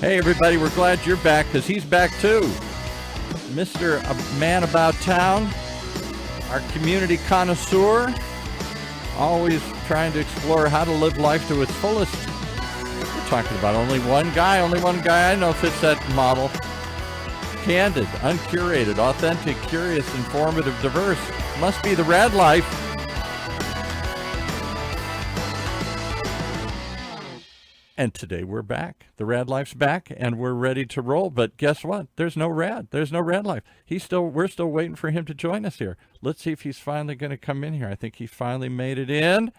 Hey, everybody, we're glad you're back because he's back too. Mr. Man About Town, our community connoisseur, always trying to explore how to live life to its fullest. We're talking about only one guy I know fits that model. Candid, uncurated, authentic, curious, informative, diverse. Must be the Raad Life. And today we're back. The Raad Life's back, and we're ready to roll. But guess what? There's no Raad. There's no Raad Life. We're still waiting for him to join us here. Let's see if he's finally going to come in here. I think he finally made it in.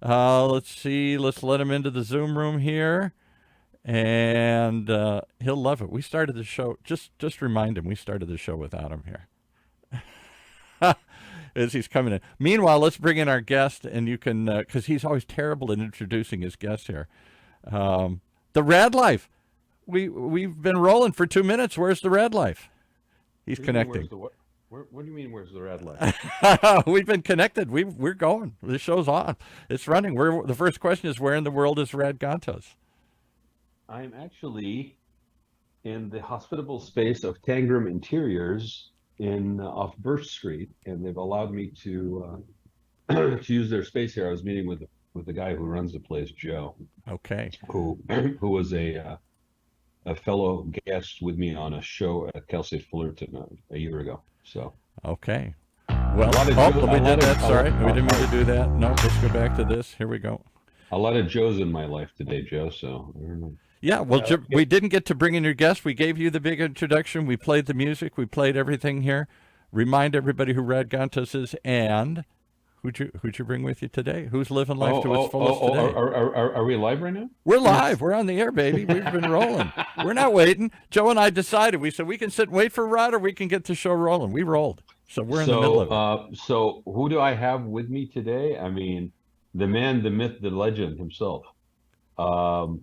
Let's see. Let's let him into the Zoom room here, and he'll love it. We started the show. Just remind him we started the show without him here. As he's coming in. Meanwhile, let's bring in our guest, and you can because he's always terrible at introducing his guests here. The Raad Life. We've been rolling for 2 minutes. Where's the Raad Life? He's connecting. What do you mean? Where's the Raad Life? We've been connected. We're going. The show's on. It's running. The first question is, where in the world is Raad Gantos? I'm actually in the hospitable space of Tangram Interiors off Birch Street, and they've allowed me to to use their space here. I was meeting with the guy who runs the place, Joe. Okay. Who was a fellow guest with me on a show at Cal State Fullerton a year ago. So. Okay. Well, we did that. Sorry, we didn't mean to do that. No, let's go back to this. Here we go. A lot of Joes in my life today, Joe. So I don't know. Yeah, well, we didn't get to bring in your guest. We gave you the big introduction. We played the music. We played everything here. Remind everybody who Raad Gantos is and who'd you bring with you today? Who's living life to its fullest today? Are we live right now? We're live. We're on the air, baby. We've been rolling. We're not waiting. Joe and I decided. We said we can sit and wait for Rod, or we can get the show rolling. We rolled, so we're in the middle of it. So who do I have with me today? I mean, the man, the myth, the legend himself, Mr.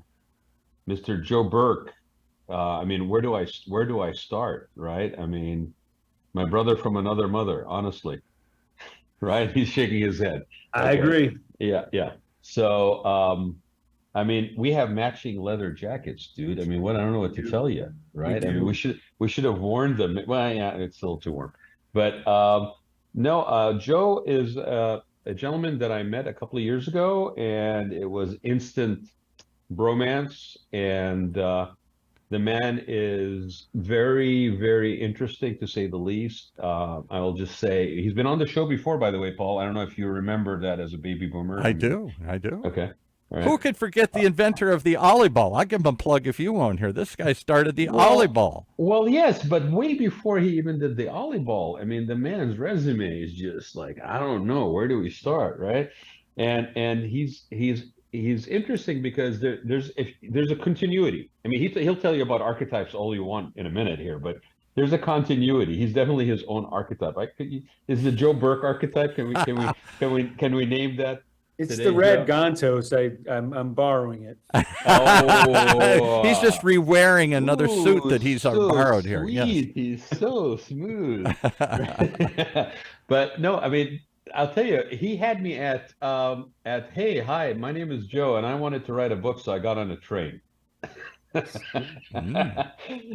Joe Burke. I mean, where do I start? Right? I mean, my brother from another mother. Honestly. Right, he's shaking his head. I agree. Yeah. So, I mean, we have matching leather jackets, dude. I mean, I don't know what to tell you, right? I mean, we should have warned them. Well, yeah, it's still too warm. But no, Joe is a gentleman that I met a couple of years ago, and it was instant bromance. And the man is very, very interesting, to say the least. I'll just say he's been on the show before, by the way, Paul. I don't know if you remember that as a baby boomer. I do. Okay. All right. Who could forget the inventor of the OLLYBALL? I'll give him a plug if you won't here. This guy started the OLLYBALL. Well, yes, but way before he even did the OLLYBALL. I mean, the man's resume is just like, I don't know, where do we start, right? And he's interesting because there's a continuity. I mean, he'll tell you about archetypes all you want in a minute here, but there's a continuity. He's definitely his own archetype. Is the Joe Burke archetype? Can we name that? It's today, the Raad Gantos. I'm borrowing it. Oh, he's just re-wearing another suit that he's borrowed sweet. here. Yes. He's so smooth. But no, I mean, I'll tell you, he had me at hey, hi, my name is Joe, and I wanted to write a book, so I got on a train.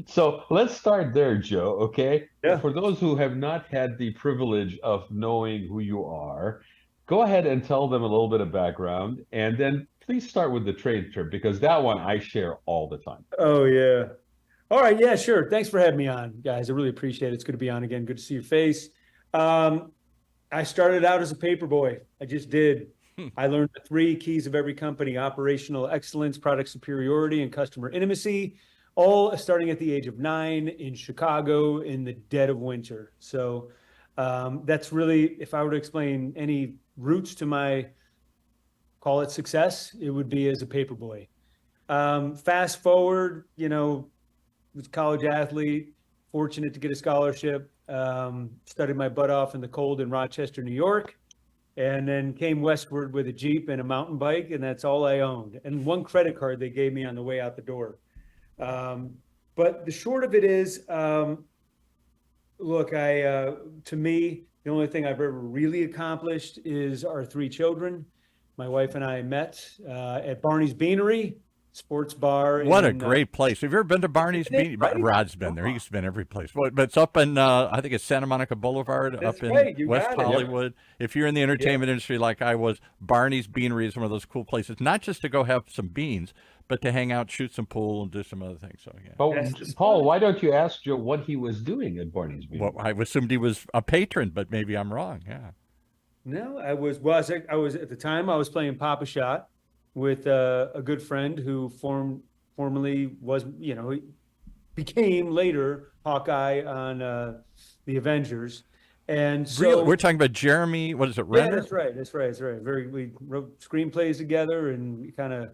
So let's start there, Joe, okay? Yeah. For those who have not had the privilege of knowing who you are, go ahead and tell them a little bit of background, and then please start with the train trip, because that one I share all the time. Oh, yeah. All right, yeah, sure. Thanks for having me on, guys. I really appreciate it. It's good to be on again. Good to see your face. I started out as a paper boy. I just did. I learned the 3 keys of every company: operational excellence, product superiority, and customer intimacy, all starting at the age of 9 in Chicago in the dead of winter. So that's really, if I were to explain any roots to my, call it success, it would be as a paper boy. Fast forward, was a college athlete, fortunate to get a scholarship. Studied my butt off in the cold in Rochester, New York, and then came westward with a Jeep and a mountain bike, and that's all I owned. And 1 credit card they gave me on the way out the door. But the short of it is, look, to me, the only thing I've ever really accomplished is our 3 children. My wife and I met at Barney's Beanery sports bar. What a great place. Have you ever been to Barney's Bean? Right? Rod's been there. He's been every place. But it's up in, I think it's Santa Monica Boulevard, That's up in right. You West got it. Hollywood. If you're in the entertainment industry like I was, Barney's Beanery is one of those cool places, not just to go have some beans, but to hang out, shoot some pool, and do some other things. So, yeah. But Paul, why don't you ask Joe what he was doing at Barney's Bean? Well, I assumed he was a patron, but maybe I'm wrong. Yeah. No, I was at the time I was playing Papa Shot with a good friend who formerly was, he became later Hawkeye on the Avengers. And so We're talking about Jeremy, what is it, yeah, Renner? that's right. We wrote screenplays together, and we kind of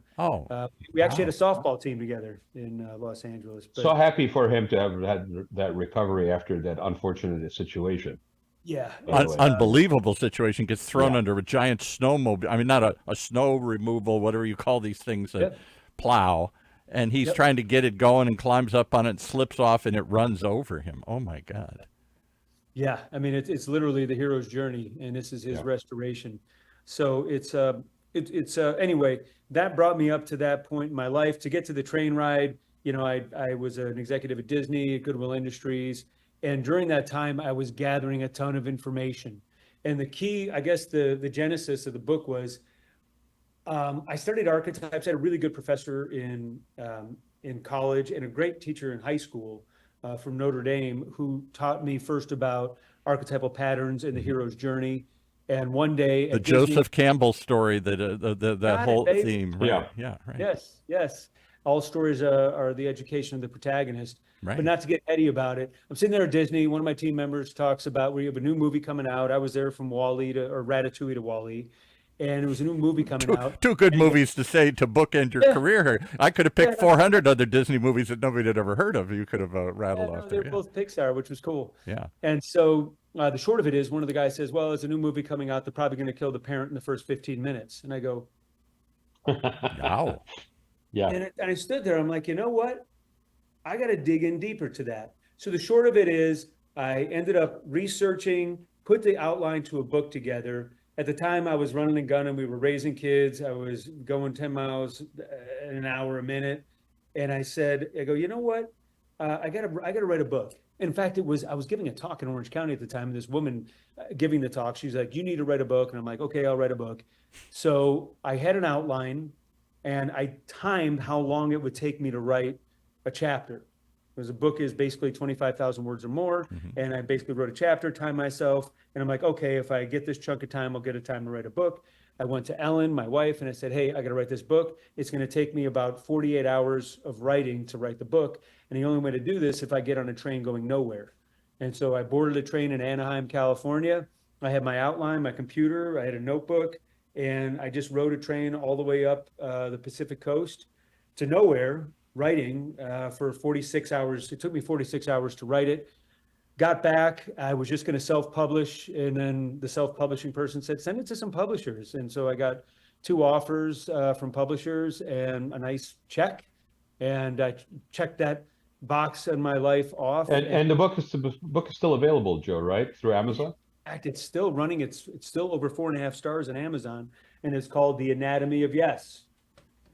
we actually had a softball team together in Los Angeles. But, so happy for him to have had that recovery after that unfortunate situation. yeah, Unbelievable situation. Gets thrown under a giant snowmobile. I mean, not a snow removal, whatever you call these things that plow. And he's trying to get it going and climbs up on it, and slips off, and it runs over him. Oh my God. Yeah, I mean it's literally the hero's journey, and this is his restoration. So it's anyway, that brought me up to that point in my life. To get to the train ride, I was an executive at Disney, at Goodwill Industries, and during that time I was gathering a ton of information. And the key, I guess, the genesis of the book was I studied archetypes. I had a really good professor in college and a great teacher in high school. From Notre Dame, who taught me first about archetypal patterns and the hero's journey. And one day, the Joseph Campbell story, that whole theme, right? Yeah, right. Yes. All stories are the education of the protagonist. Right. But not to get heady about it. I'm sitting there at Disney. One of my team members talks about we have a new movie coming out. I was there from Ratatouille to Wall-E. And it was a new movie coming out. Two good movies to bookend your career here. I could have picked 400 other Disney movies that nobody had ever heard of. You could have rattled off there. They're both Pixar, which was cool. Yeah. And so the short of it is, one of the guys says, well, there's a new movie coming out. They're probably going to kill the parent in the first 15 minutes. And I go, wow. Yeah. And I stood there. I'm like, you know what? I got to dig in deeper to that. So the short of it is, I ended up researching, put the outline to a book together. At the time, I was running and gunning. We were raising kids. I was going 10 miles an hour a minute. And I go, you know what? I gotta write a book. In fact, I was giving a talk in Orange County at the time. And this woman giving the talk, she's like, you need to write a book. And I'm like, okay, I'll write a book. So I had an outline, and I timed how long it would take me to write a chapter. Because a book is basically 25,000 words or more. And I basically wrote a chapter, timed myself. And I'm like, okay, if I get this chunk of time, I'll get a time to write a book. I went to Ellen, my wife, and I said, hey, I got to write this book. It's going to take me about 48 hours of writing to write the book. And the only way to do this, if I get on a train going nowhere. And so I boarded a train in Anaheim, California. I had my outline, my computer, I had a notebook, and I just rode a train all the way up the Pacific coast to nowhere, writing for 46 hours. It took me 46 hours to write it. Got back, I was just going to self-publish, and then the self-publishing person said, send it to some publishers. And so I got 2 offers from publishers and a nice check. And I checked that box in my life off. And the book is still available, Joe, right? Through Amazon? In fact, it's still running. It's still over 4.5 stars on Amazon, and it's called The Anatomy of Yes.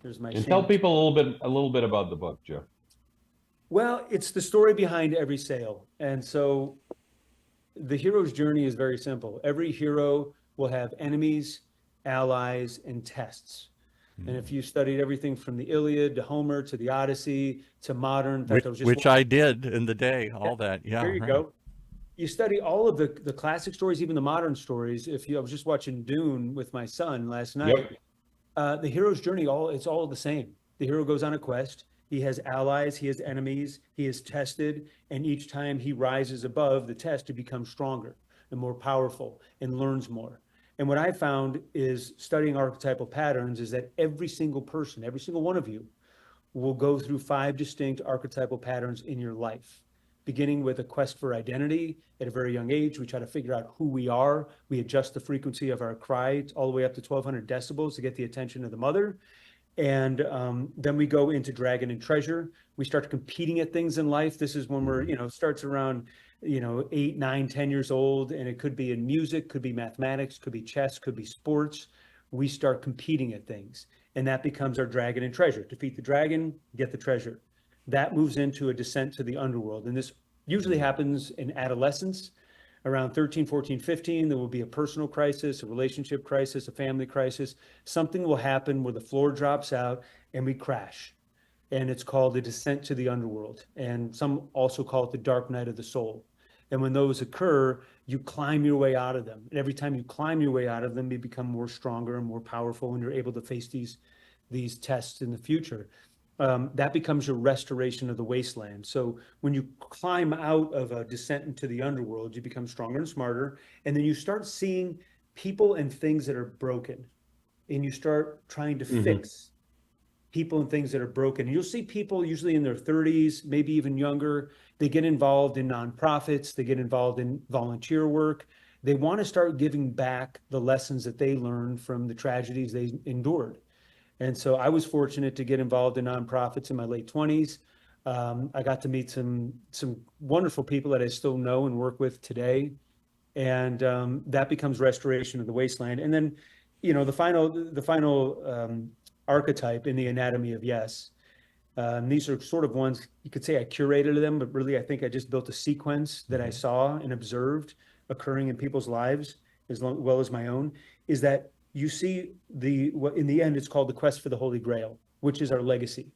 There's my and tell people a little bit about the book, Joe. Well, it's the story behind every sale. And so the hero's journey is very simple. Every hero will have enemies, allies, and tests. And if you studied everything from the Iliad to Homer to the Odyssey to modern, in fact, which I did in the day, all that. Yeah. There you go. You study all of the classic stories, even the modern stories. I was just watching Dune with my son last night. The hero's journey, it's all the same. The hero goes on a quest. He has allies, he has enemies, he is tested, and each time he rises above the test to become stronger and more powerful and learns more. And what I found is studying archetypal patterns is that every single person, every single one of you will go through 5 distinct archetypal patterns in your life, beginning with a quest for identity. At a very young age, we try to figure out who we are. We adjust the frequency of our cry all the way up to 1200 decibels to get the attention of the mother. And then we go into dragon and treasure. We start competing at things in life. This is when we're, starts around, 8, 9, 10 years old. And it could be in music, could be mathematics, could be chess, could be sports. We start competing at things. and that becomes our dragon and treasure. Defeat the dragon, get the treasure. That moves into a descent to the underworld. And this usually happens in adolescence. Around 13, 14, 15, there will be a personal crisis, a relationship crisis, a family crisis. Something will happen where the floor drops out and we crash. And it's called a descent to the underworld. And some also call it the dark night of the soul. And when those occur, you climb your way out of them. And every time you climb your way out of them, you become more stronger and more powerful, and you're able to face these tests in the future. That becomes your restoration of the wasteland. So when you climb out of a descent into the underworld, you become stronger and smarter, and then you start seeing people and things that are broken, and you start trying to fix people and things that are broken. And you'll see people usually in their 30s, maybe even younger. They get involved in nonprofits, they get involved in volunteer work. They want to start giving back the lessons that they learned from the tragedies they endured. And so I was fortunate to get involved in nonprofits in my late 20s. I got to meet some wonderful people that I still know and work with today. And that becomes restoration of the wasteland. And then, the final archetype in the Anatomy of Yes. These are sort of ones, you could say I curated them, but really I think I just built a sequence that I saw and observed occurring in people's lives as well as my own, is that you see in the end, it's called the quest for the Holy Grail, which is our legacy.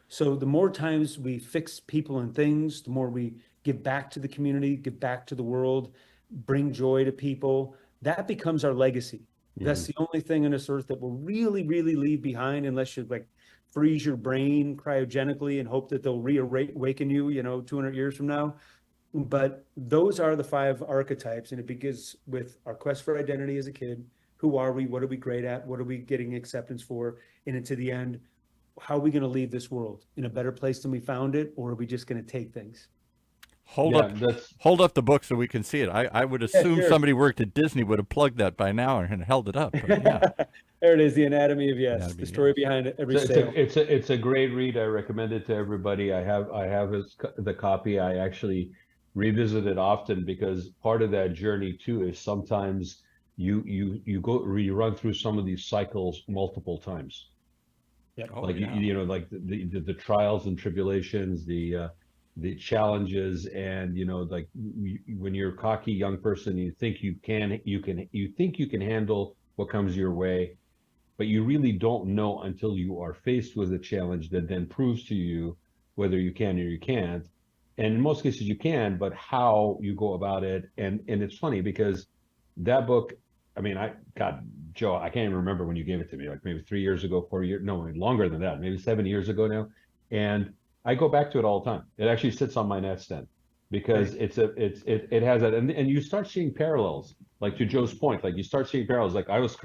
So the more times we fix people and things, the more we give back to the community, give back to the world, bring joy to people, that becomes our legacy. That's the only thing on this earth that will really, really leave behind, unless you freeze your brain cryogenically and hope that they'll reawaken you, 200 years from now. But those are the 5 archetypes, and it begins with our quest for identity as a kid. Who are we? What are we great at? What are we getting acceptance for? And into the end, how are we going to leave this world in a better place than we found it, or are we just going to take things? Hold up the book so we can see it. I would assume somebody worked at Disney would have plugged that by now and held it up. But, yeah. There it is, The Anatomy of Yes, the story behind every sale. It's a great read. I recommend it to everybody. I have the copy. I actually revisit it often, because part of that journey too is sometimes you run through some of these cycles multiple times. Yep. Like the trials and tribulations, the challenges, and when you're a cocky young person, you think you can handle what comes your way, but you really don't know until you are faced with a challenge that then proves to you whether you can or you can't. And in most cases you can, but how you go about it. And it's funny because that book, Joe, I can't even remember when you gave it to me, like maybe 3 years ago, 4 years, no, longer than that, maybe 7 years ago now. And I go back to it all the time. It actually sits on my nightstand because it has that, and you start seeing parallels, like to Joe's point, like you start seeing parallels. Like I was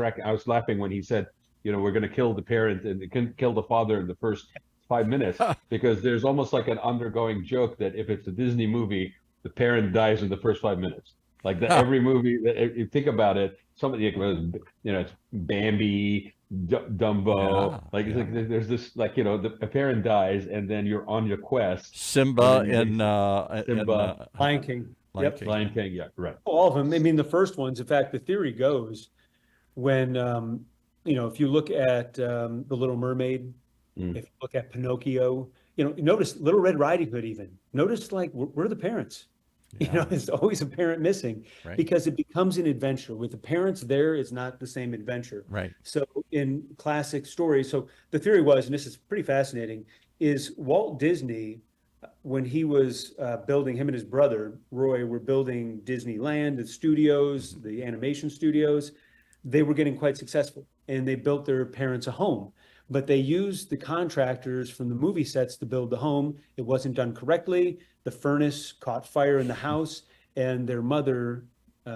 laughing when he said, we're going to kill the parent and kill the father in the first 5 minutes, because there's almost like an undergoing joke that if it's a Disney movie, the parent dies in the first 5 minutes. Like that, every movie, if you think about it, somebody, it's Bambi, Dumbo, there's this, a parent dies and then you're on your quest. Simba and Lion King. Lion King, yeah, right. All of them. The first ones, in fact, the theory goes when, if you look at The Little Mermaid, if you look at Pinocchio, notice Little Red Riding Hood even. Notice, where are the parents? Yeah. There's always a parent missing, because it becomes an adventure. With the parents there, it's not the same adventure. Right. So in classic stories, so the theory was, and this is pretty fascinating, is Walt Disney, when he was building, him and his brother, Roy, were building Disneyland, the studios, the animation studios, they were getting quite successful. And they built their parents a home. But they used the contractors from the movie sets to build the home. It wasn't done correctly. The furnace caught fire in the house, and their mother,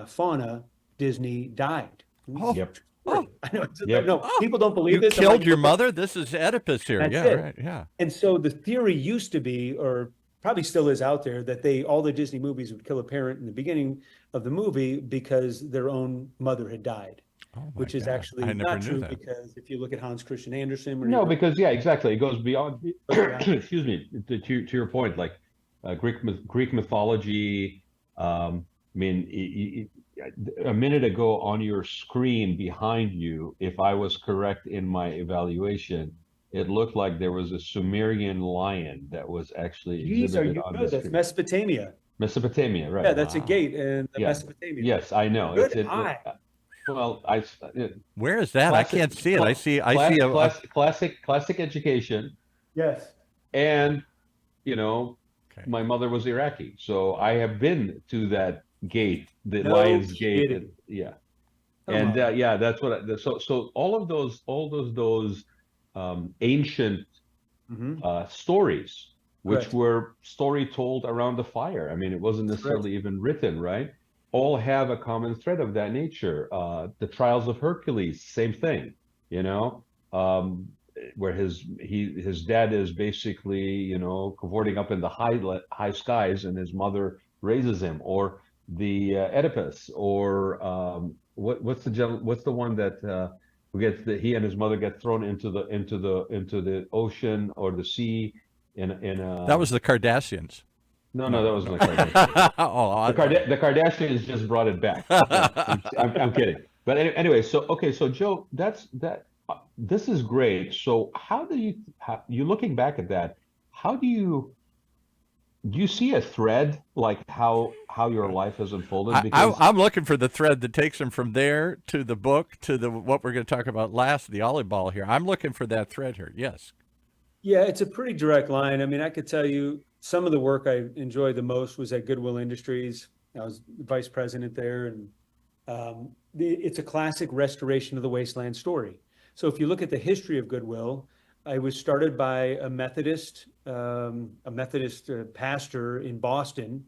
Fauna Disney, died. Oh, yep. I know. No, people don't believe you this. Killed your mother? This is Oedipus here. That's yeah, it. Right. Yeah. And so the theory used to be, or probably still is out there, that all the Disney movies would kill a parent in the beginning of the movie because their own mother had died. Which is actually not true, because if you look at Hans Christian Andersen, exactly, it goes beyond. Excuse me, to your point, like Greek mythology. a minute ago on your screen behind you, if I was correct in my evaluation, it looked like there was a Sumerian lion that was actually Geez, are exhibited you on the good? That's screen. Mesopotamia. Mesopotamia, Yeah, right? that's a Wow. gate in Yeah. Mesopotamia. Yes, I know. Good It's eye. well, Where is that? I classic, can't see it. I see classic education, Yes. and okay. my mother was Iraqi, so I have been to that gate, the No Lion's Gate, kidding. yeah. Come And on. yeah, that's what. So all of those ancient Mhm. stories, which Correct. were story told around the fire. I mean, it wasn't Correct. necessarily even written, right? All have a common thread of that nature. The Trials of Hercules, same thing, you know, where his dad is basically, cavorting up in the high skies, and his mother raises him, or the Oedipus, or what's the one that he and his mother get thrown into the ocean or the sea in That was the Kardashians. no, that wasn't the Kardashians. Oh, The Kardashians just brought it back. No, I'm kidding. But anyway, so Joe, this is great. So how do you looking back at that, how do you see a thread, like how your life has unfolded? Because I'm looking for the thread that takes him from there to the book to what we're going to talk about last, the OLLYBALL here. I'm looking for that thread here. Yes. Yeah, it's a pretty direct line. I mean, I could tell you some of the work I enjoyed the most was at Goodwill Industries. I was vice president there, and it's a classic restoration of the wasteland story. So if you look at the history of Goodwill, I was started by a Methodist pastor in Boston,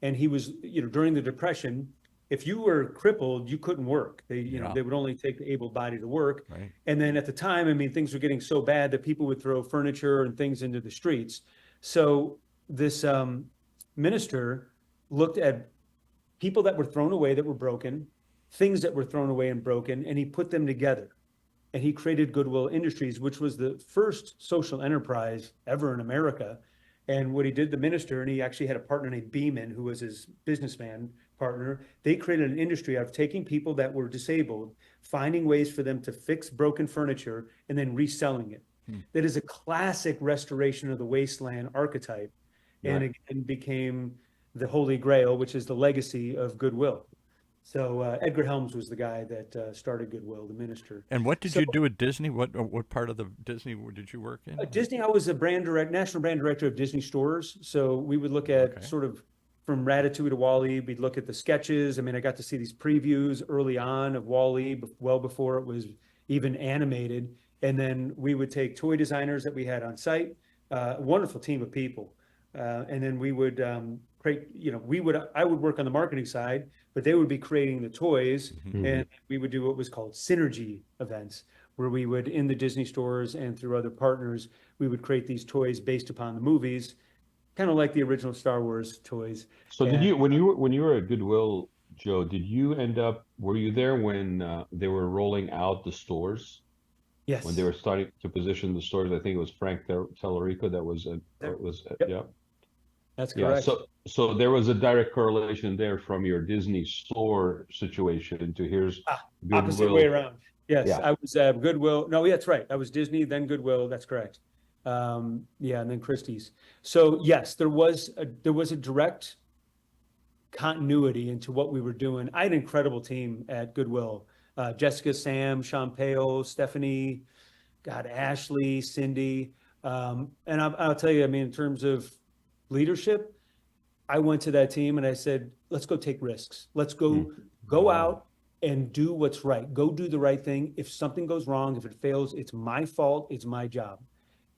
and he was, during the Depression, if you were crippled, you couldn't work. They would only take the able-bodied to work. Right. And then at the time, I mean, things were getting so bad that people would throw furniture and things into the streets. So this minister looked at people that were thrown away that were broken, things that were thrown away and broken, and he put them together. And he created Goodwill Industries, which was the first social enterprise ever in America. And what he did, the minister, and he actually had a partner named Beeman, who was his businessman partner. They created an industry out of taking people that were disabled, finding ways for them to fix broken furniture, and then reselling it. That is a classic restoration of the wasteland archetype, and Right. it became the Holy Grail, which is the legacy of Goodwill. So Edgar Helms was the guy that started Goodwill, the minister. And what did you do at Disney? What part of the Disney did you work in? Disney, I was a national brand director of Disney stores. So we would look at sort of from Ratatouille to Wall-E. We'd look at the sketches. I mean, I got to see these previews early on of Wall-E, well before it was even animated. And then we would take toy designers that we had on site, a wonderful team of people. And then we would create, I would work on the marketing side, but they would be creating the toys, and we would do what was called synergy events, where we would, in the Disney stores and through other partners, we would create these toys based upon the movies, kind of like the original Star Wars toys. So did you, when you were at Goodwill, Joe, were you there when they were rolling out the stores? Yes. When they were starting to position the stores, I think it was Frank Tellerico that was Yep. yeah. That's Yeah, correct. so there was a direct correlation there from your Disney store situation to here's Opposite Goodwill. way around. Yes, Yeah. I was Goodwill. No, yeah, that's right. I was Disney, then Goodwill. That's correct. And then Christie's. So yes, there was a direct continuity into what we were doing. I had an incredible team at Goodwill. Jessica, Sam, Sean Pale, Stephanie, Ashley, Cindy. And I'll tell you, I mean, in terms of leadership, I went to that team and I said, let's go take risks. Let's go out and do what's right. Go do the right thing. If something goes wrong, if it fails, it's my fault. It's my job.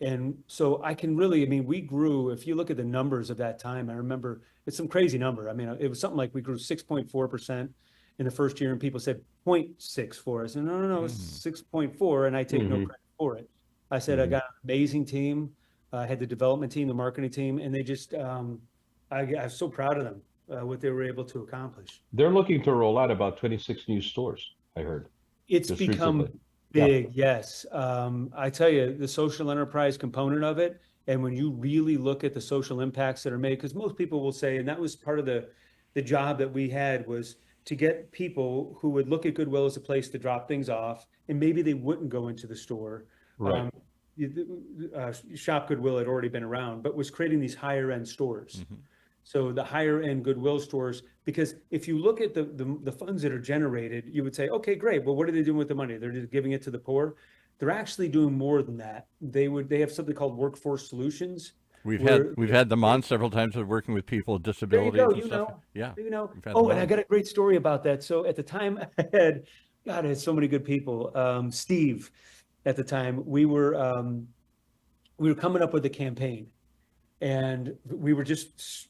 And so I can really, I mean, we grew, if you look at the numbers of that time, I remember it's some crazy number. I mean, it was something like we grew 6.4% in the first year, and people said 0.6 for us. And no, it's 6.4, and I take no credit for it. I said, I got an amazing team. I had the development team, the marketing team, and they just, I'm so proud of them, what they were able to accomplish. They're looking to roll out about 26 new stores, I heard. It's just become recently. big, yes. I tell you, the social enterprise component of it, and when you really look at the social impacts that are made, because most people will say, and that was part of the job that we had, was to get people who would look at Goodwill as a place to drop things off, and maybe they wouldn't go into the store. Right. Shop Goodwill had already been around, but was creating these higher end stores. So the higher end Goodwill stores, because if you look at the funds that are generated, you would say, okay, great. Well, what are they doing with the money? They're just giving it to the poor. They're actually doing more than that. They have something called Workforce Solutions. We've had them on several times of working with people with disabilities There you go, and stuff. Yeah. Oh, and I got a great story about that. So at the time I had so many good people. Steve, at the time, we were coming up with a campaign, and we were just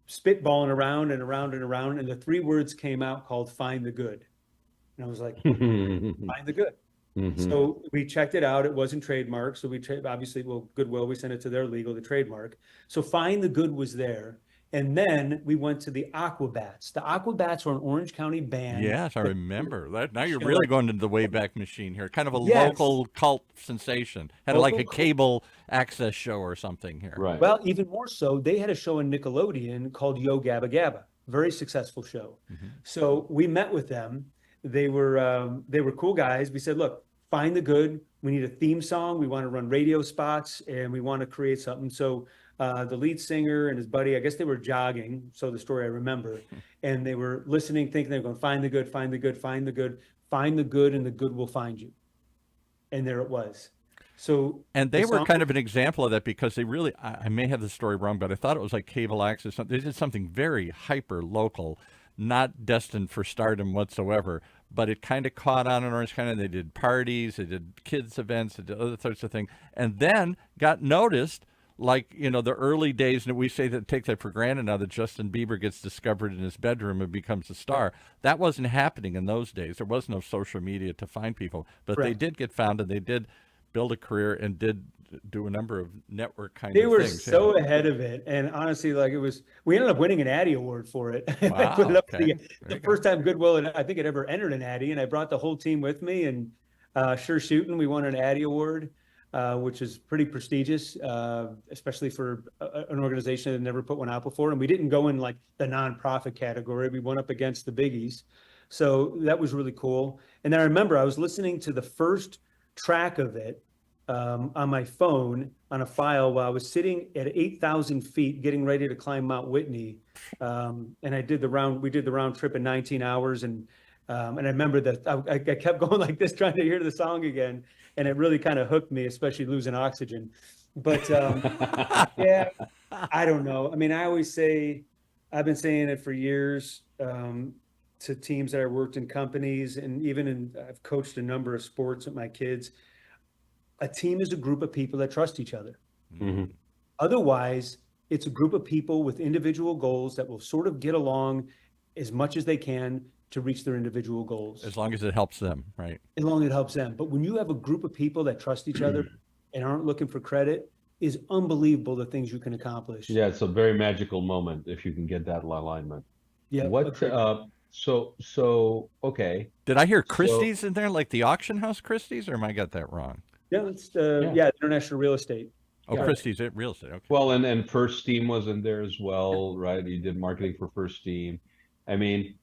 spitballing around and around and around, and the 3 words came out called "Find the Good," and I was like, "Find the Good." So we checked it out. It wasn't trademarked. So obviously, Goodwill, we sent it to their legal to trademark. So Find the Good was there. And then we went to the Aquabats. The Aquabats were an Orange County band. Yes, I remember that. Now you're really going into the Wayback Machine here. Kind of a local cult sensation. Had like a cable access show or something here. Right. Well, even more so, they had a show in Nickelodeon called Yo Gabba Gabba. Very successful show. So we met with them. They were cool guys. We said, look, Find the Good. We need a theme song. We want to run radio spots, and we want to create something. So the lead singer and his buddy, I guess they were jogging. So the story I remember, and they were listening, thinking they were going, find the good, find the good, find the good, find the good, and the good will find you. And there it was. So, and they were kind of an example of that, because they really, I may have the story wrong, but I thought it was like cable access. They did something very hyper local, not destined for stardom whatsoever, but it kind of caught on in Orange County. They did parties, they did kids events, they did other sorts of things, and then got noticed. Like, the early days, and we say that, take that for granted now, that Justin Bieber gets discovered in his bedroom and becomes a star. That wasn't happening in those days. There was no social media to find people, but they did get found, and they did build a career and did do a number of network kind of things. They were so ahead of it. And honestly, we ended up winning an Addy Award for it. Wow, the first time Goodwill, I think it ever entered an Addy, and I brought the whole team with me, and sure shooting, we won an Addy Award. Which is pretty prestigious, especially for an organization that never put one out before. And we didn't go in like the nonprofit category. We went up against the biggies. So that was really cool. And then I remember I was listening to the first track of it on my phone on a file while I was sitting at 8,000 feet getting ready to climb Mount Whitney. And we did the round trip in 19 hours. And I remember that I kept going like this, trying to hear the song again. And it really kind of hooked me, especially losing oxygen. But yeah, I don't know. I mean, I always say, I've been saying it for years to teams that I worked in companies, and even I've coached a number of sports with my kids. A team is a group of people that trust each other. Otherwise, it's a group of people with individual goals that will sort of get along as much as they can to reach their individual goals. As long as it helps them, right? As long as it helps them. But when you have a group of people that trust each other and aren't looking for credit, is unbelievable the things you can accomplish. Yeah, it's a very magical moment if you can get that alignment. Yeah. Okay. Did I hear Christie's in there, like the auction house Christie's, or am I got that wrong? Yeah, it's International Real Estate. Oh, yeah. Christie's real estate. Okay. Well, and First Steam was in there as well, right? You did marketing for First Steam. I mean,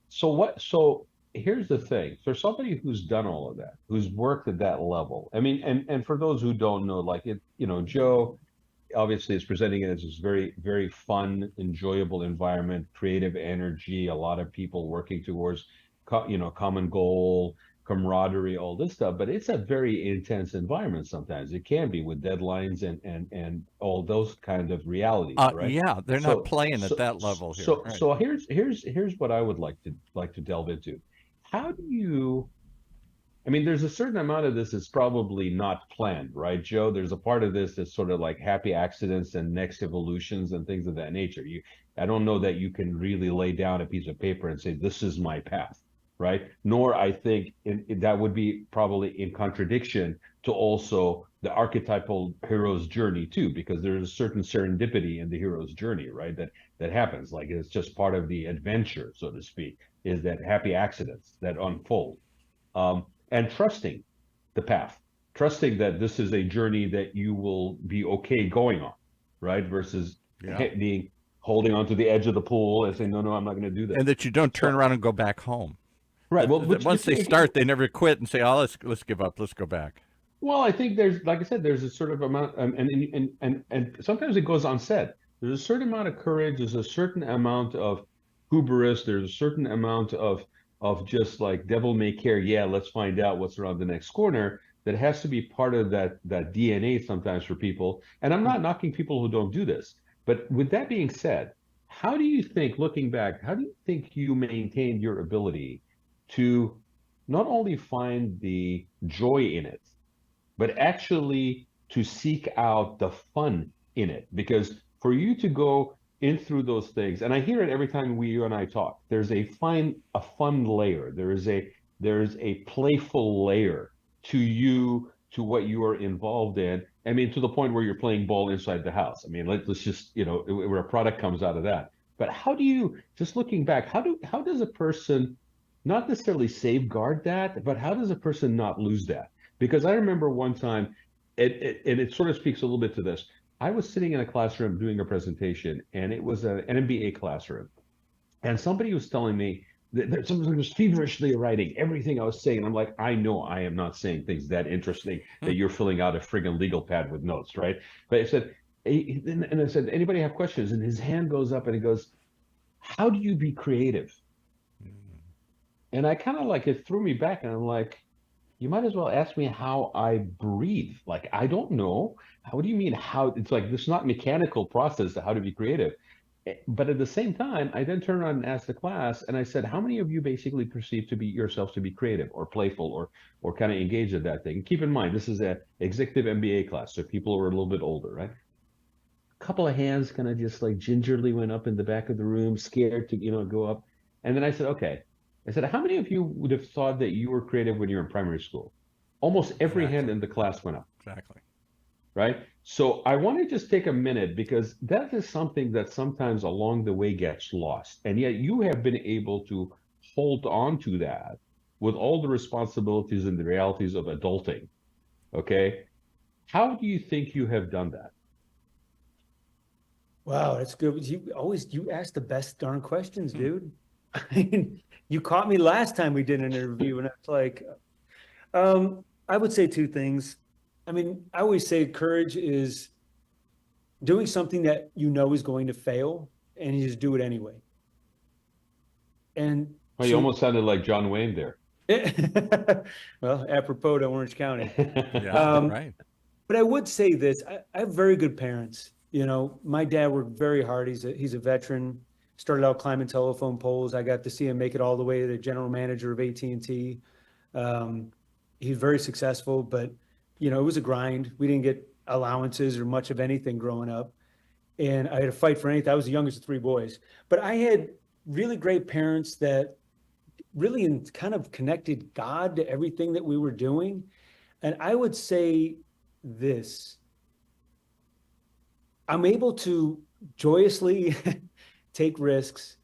so here's the thing. For somebody who's done all of that, who's worked at that level, I mean, and for those who don't know, like Joe obviously is presenting it as this very, very fun, enjoyable environment, creative energy, a lot of people working towards, common goal, camaraderie, all this stuff, but it's a very intense environment sometimes. It can be, with deadlines and all those kind of realities, right? Yeah, they're not playing at that level here. So here's what I would like to delve into. How do you, I mean, there's a certain amount of this that's probably not planned, right, Joe? There's a part of this that's sort of like happy accidents and next evolutions and things of that nature. I don't know that you can really lay down a piece of paper and say, this is my path, right? Nor I think that would be probably in contradiction to also the archetypal hero's journey too, because there's a certain serendipity in the hero's journey, right? That happens, like it's just part of the adventure, so to speak, is that happy accidents that unfold. And trusting the path, trusting that this is a journey that you will be okay going on, right? Versus being holding onto the edge of the pool and saying, no, I'm not going to do this. And that you don't turn around and go back home. Right. Well, Once they start, they never quit and say, "Oh, let's give up. Let's go back." Well, I think there's, like I said, there's a sort of amount, and sometimes it goes unsaid. There's a certain amount of courage. There's a certain amount of hubris. There's a certain amount of just like devil may care. Yeah, let's find out what's around the next corner. That has to be part of that DNA sometimes for people. And I'm not knocking people who don't do this. But with that being said, how do you think, looking back, how do you think you maintained your ability to not only find the joy in it, but actually to seek out the fun in it? Because for you to go in through those things, and I hear it every time you and I talk, there's a fun layer. There is a playful layer to you, to what you are involved in. I mean, to the point where you're playing ball inside the house. I mean, let's just, where a product comes out of that. But how do you, just looking back, how does a person not necessarily safeguard that, but how does a person not lose that? Because I remember one time, and it sort of speaks a little bit to this. I was sitting in a classroom doing a presentation, and it was an MBA classroom. And somebody was telling me that somebody was feverishly writing everything I was saying. And I'm like, I know I am not saying things that interesting that you're filling out a friggin' legal pad with notes, right? But I said, and I said, anybody have questions? And his hand goes up and he goes, how do you be creative? And I kind of like, it threw me back, and I'm like, you might as well ask me how I breathe. Like, I don't know. What do you mean how? It's like, this is not mechanical process to how to be creative. But at the same time, I then turned around and asked the class, and I said, how many of you basically perceive to be yourselves to be creative or playful or kind of engaged at that thing? Keep in mind, this is an executive MBA class, so people who are a little bit older, right? A couple of hands kind of just like gingerly went up in the back of the room, scared to, go up. And then I said, okay. I said, how many of you would have thought that you were creative when you were in primary school? Almost every hand in the class went up. Exactly. Right? So I want to just take a minute, because that is something that sometimes along the way gets lost. And yet you have been able to hold on to that with all the responsibilities and the realities of adulting. Okay? How do you think you have done that? Wow, that's good. You ask the best darn questions, dude. I mean, you caught me last time we did an interview, and it's like, I would say two things. I mean, I always say courage is doing something that you know is going to fail, and you just do it anyway. And well, you almost sounded like John Wayne there. Well, apropos to Orange County. Yeah, right. But I would say this: I have very good parents. My dad worked very hard. He's a veteran. Started out climbing telephone poles. I got to see him make it all the way to the general manager of AT&T. He's very successful, but it was a grind. We didn't get allowances or much of anything growing up. And I had to fight for anything. I was the youngest of three boys. But I had really great parents that really kind of connected God to everything that we were doing. And I would say this: I'm able to joyously take risks.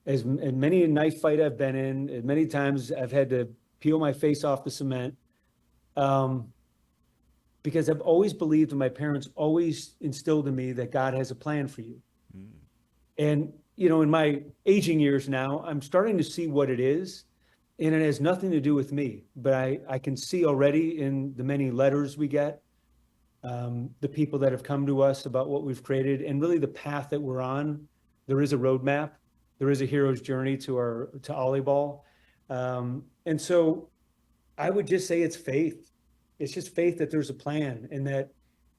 As many a knife fight I've been in, as many times I've had to peel my face off the cement, because I've always believed, and my parents always instilled in me, that God has a plan for you. And, in my aging years now, I'm starting to see what it is, and it has nothing to do with me, but I can see already in the many letters we get, the people that have come to us about what we've created, and really the path that we're on. There is a roadmap. There is a hero's journey to OLLYBALL. And so I would just say it's faith. It's just faith that there's a plan, and that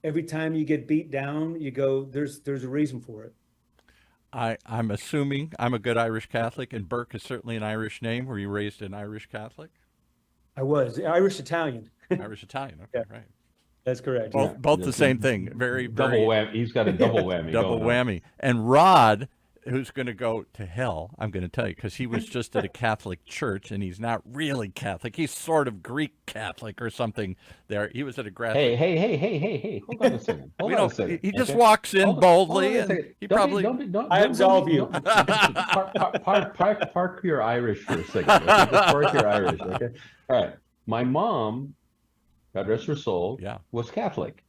every time you get beat down, you go, there's a reason for it. I'm assuming I'm a good Irish Catholic, and Burke is certainly an Irish name. Were you raised an Irish Catholic? I was Irish Italian. Irish Italian. Okay, yeah. Right. That's correct. Both the same thing. Very double whammy. He's got a double whammy. Double whammy. And Raad, who's going to go to hell, I'm going to tell you, because he was just at a Catholic church, and he's not really Catholic. He's sort of Greek Catholic or something there. He was at a grad. Hey. Hold on a second. Hold on a second. He just walks in boldly, and he probably... I absolve you. Park your Irish for a second. Okay? Just park your Irish, okay? All right. My mom, God rest her soul, was Catholic.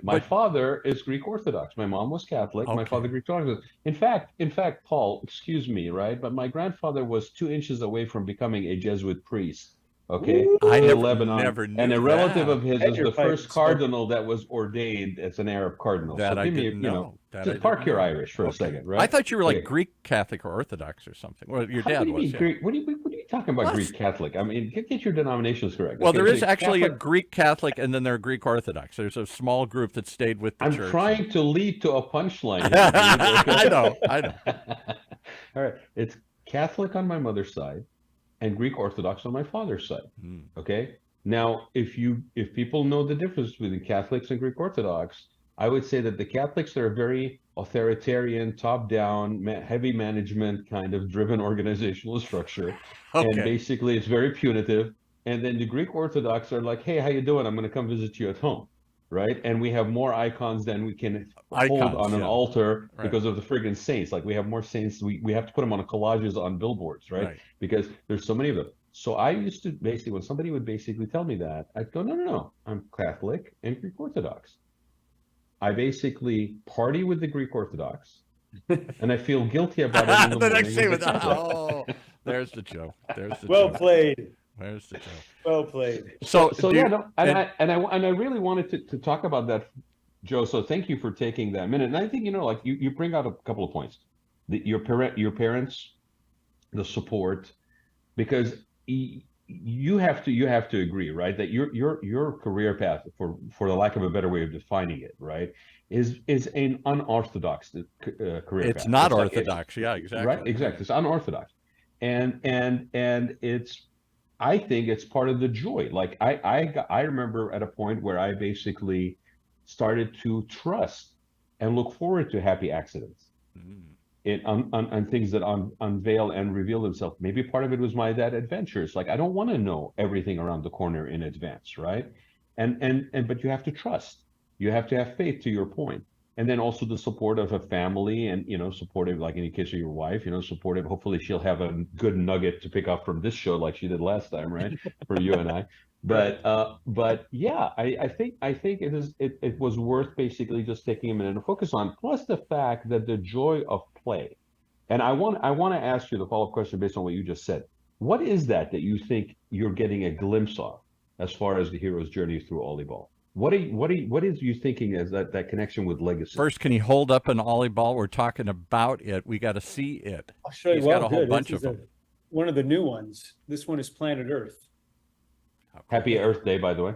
My father is Greek Orthodox. My mom was Catholic. Okay. My father Greek Orthodox. In fact, Paul, excuse me, right? But my grandfather was 2 inches away from becoming a Jesuit priest. Okay, I in never Lebanon, knew and a relative that. of his And is you're the first fighting, so- cardinal that was ordained as an Arab cardinal. That So I give me, didn't know. That I just didn't park your know. Irish for a Okay. second, right? I thought you were like Okay. Greek Catholic or Orthodox or something. Well, your How dad do you was. mean Yeah. Greek? What are you talking about What? Greek Catholic? I mean, get your denominations correct. Well, Okay, there is so actually a Catholic- Greek Catholic, and then there are Greek Orthodox. There's a small group that stayed with the I'm church. trying to lead to a punchline here, dude. Okay? I know. All right. It's Catholic on my mother's side and Greek Orthodox on my father's side. Mm. Okay. Now, if people know the difference between Catholics and Greek Orthodox, I would say that the Catholics are a very authoritarian, top-down, heavy management kind of driven organizational structure, and Okay. basically it's very punitive. And then the Greek Orthodox are like, "Hey, how you doing? I'm going to come visit you at home." Right? And we have more icons than we can hold on an yeah. altar Right. because of the friggin' saints. Like we have more saints. We have to put them on collages on billboards, right? Because there's so many of them. So I used to basically, when somebody would basically tell me that, I'd go, no, I'm Catholic and Greek Orthodox. I basically party with the Greek Orthodox, and I feel guilty about it in the The morning next thing with was, the Catholic. oh, there's the joke. There's the Well joke. played. There's the joke. Well played. So do yeah, you- no, and I really wanted to talk about that, Joe. So thank you for taking that minute. And I think like you bring out a couple of points. Your parents, the support, because you have to agree, right, that your career path, for the lack of a better way of defining it, right, is an unorthodox career It's path. not like orthodox. Yeah, exactly. Right, exactly. It's unorthodox, and it's. I think it's part of the joy. Like I remember at a point where I basically started to trust and look forward to happy accidents. On things that unveil and reveal themselves. Maybe part of it was my that adventures. Like I don't want to know everything around the corner in advance, right? But you have to trust. You have to have faith, to your point. And then also the support of a family, and supportive, like in the case of your wife, supportive. Hopefully she'll have a good nugget to pick up from this show, like she did last time, right? For you and I. But yeah, I think it was worth basically just taking a minute to focus on. Plus the fact that the joy of play, and I want to ask you the follow-up question based on what you just said. What is that you think you're getting a glimpse of as far as the hero's journey through OLLYBALL? What is you thinking as that connection with legacy? First, can you hold up an OLLYBALL? We're talking about it. We got to see it. I'll show you. He's got a whole good. bunch This of is them. One of the new ones. This one is Planet Earth. Happy Earth Day, by the way.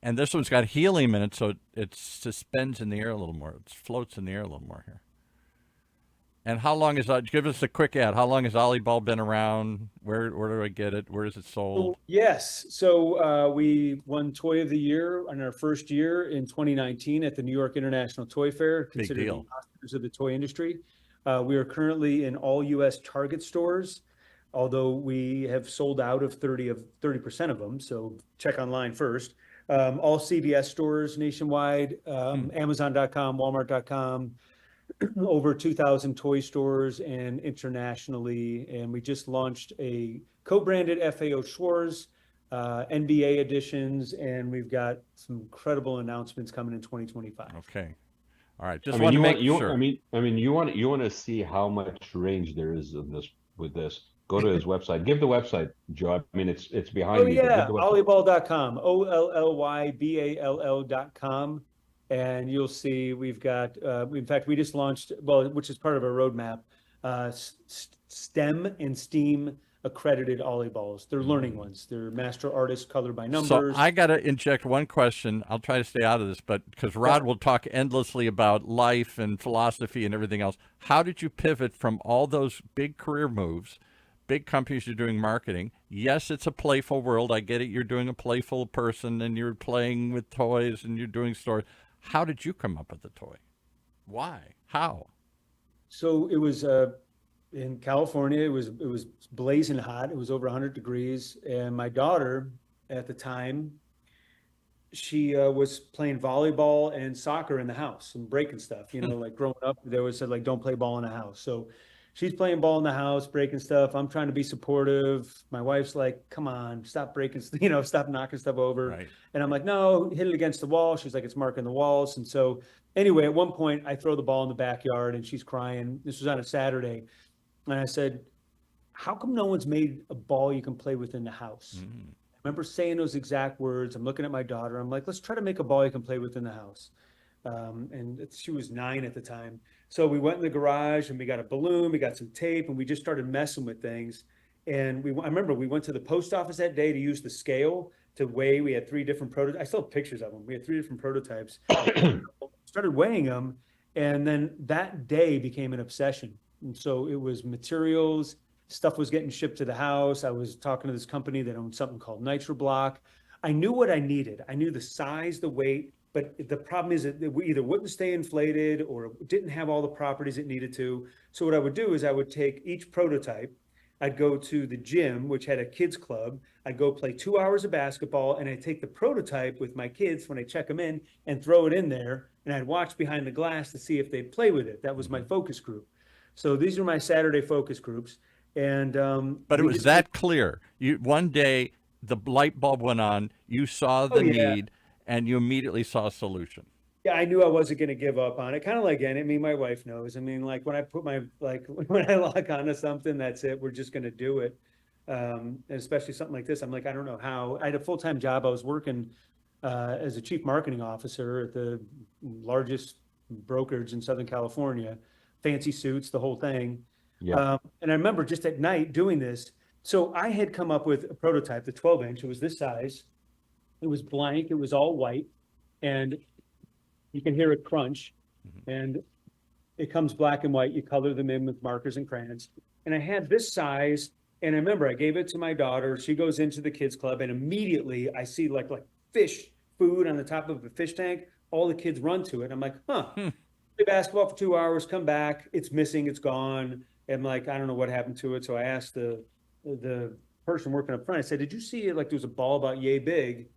And this one's got helium in it, so it suspends in the air a little more. It floats in the air a little more here. And how long is that? Give us a quick ad. How long has OLLYBALL been around? Where do I get it? Where is it sold? Yes. So we won Toy of the Year in our first year in 2019 at the New York International Toy Fair, considered the Oscars of the toy industry. We are currently in all U.S. Target stores, although we have sold out of 30% of them. So check online first. All CVS stores nationwide, Amazon.com, Walmart.com, over 2,000 toy stores and internationally. And we just launched a co-branded FAO Schwarz NBA editions, and we've got some incredible announcements coming in 2025. Okay. All right. Just want to make sure. I mean, you want to see how much range there is in this with this. Go to his website. Give the website, Joe. I mean, it's behind me. Yeah, OLLYBALL.com, OLLYBALL.com. And you'll see we've got, in fact, we just launched, which is part of our roadmap, STEM and STEAM accredited OLLYBALLs. They're learning ones. They're master artists, color by numbers. So I got to inject one question. I'll try to stay out of this, but because Raad will talk endlessly about life and philosophy and everything else. How did you pivot from all those big career moves, big companies you're doing marketing? Yes, it's a playful world. I get it. You're doing a playful person and you're playing with toys and you're doing stores. How did you come up with the toy? Why? How? So it was in California. It was blazing hot. It was over 100 degrees. And my daughter at the time, she was playing volleyball and soccer in the house and breaking stuff. Like growing up, they always said, like, don't play ball in the house. So she's playing ball in the house, breaking stuff. I'm trying to be supportive. My wife's like, come on, stop breaking, stop knocking stuff over. Right. And I'm like, no, hit it against the wall. She's like, it's marking the walls. And so anyway, at one point I throw the ball in the backyard and she's crying. This was on a Saturday. And I said, how come no one's made a ball you can play with in the house? Mm. I remember saying those exact words. I'm looking at my daughter. I'm like, let's try to make a ball you can play with in the house. She was 9 at the time. So we went in the garage and we got a balloon, we got some tape, and we just started messing with things. And I remember we went to the post office that day to use the scale to weigh. We had 3 different prototypes. I still have pictures of them. We had 3 different prototypes. Started weighing them. And then that day became an obsession. And so it was materials, stuff was getting shipped to the house. I was talking to this company that owned something called NitroBlock. I knew what I needed. I knew the size, the weight, but the problem is that we either wouldn't stay inflated or didn't have all the properties it needed to. So what I would do is I would take each prototype. I'd go to the gym, which had a kids club. I'd go play 2 hours of basketball, and I'd take the prototype with my kids when I check them in and throw it in there. And I'd watch behind the glass to see if they'd play with it. That was my focus group. So these are my Saturday focus groups. And but it was that clear. One day the light bulb went on. You saw the need, and you immediately saw a solution. Yeah, I knew I wasn't going to give up on it. Kind of like, I mean, my wife knows. I mean, like when I put when I lock onto something, that's it. We're just going to do it. And especially something like this, I'm like, I don't know how. I had a full-time job. I was working as a chief marketing officer at the largest brokerage in Southern California, fancy suits, the whole thing. Yeah. And I remember just at night doing this. So I had come up with a prototype, the 12-inch. It was this size. It was blank. It was all white. And you can hear it crunch. And it comes black and white. You color them in with markers and crayons. And I had this size. And I remember I gave it to my daughter. She goes into the kids club. And immediately I see like fish food on the top of a fish tank. All the kids run to it. I'm like, play basketball for 2 hours, come back. It's missing. It's gone. And I'm like, I don't know what happened to it. So I asked the person working up front, I said, did you see it? Like there was a ball about yay big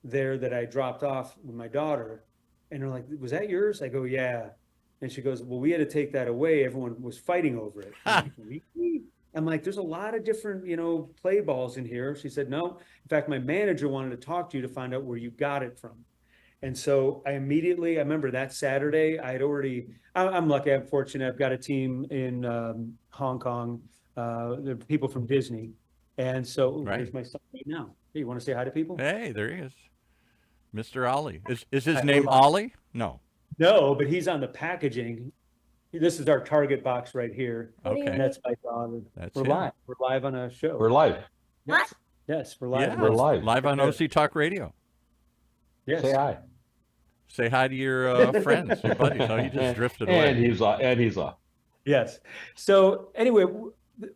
there that I dropped off with my daughter. And they're like, was that yours? I go, yeah. And she goes, well, we had to take that away. Everyone was fighting over it. I'm like, there's a lot of different, play balls in here. She said, no. In fact, my manager wanted to talk to you to find out where you got it from. And so I remember that Saturday, I'm lucky, I'm fortunate. I've got a team in Hong Kong, the people from Disney. And so There's my son right now. Hey, you want to say hi to people? Hey, there he is. Mr. Ollie. Is his name Ollie? No. No, but he's on the packaging. This is our Target box right here. Okay. And that's my father. We're him. live. We're live on a show. We're live. Yes. Yes, we're live. Yeah, We're live. Live on OC Talk Radio. Yes. Say hi. Say hi to your friends, your buddies. Oh, he just drifted away. And he's off. Yes. So anyway,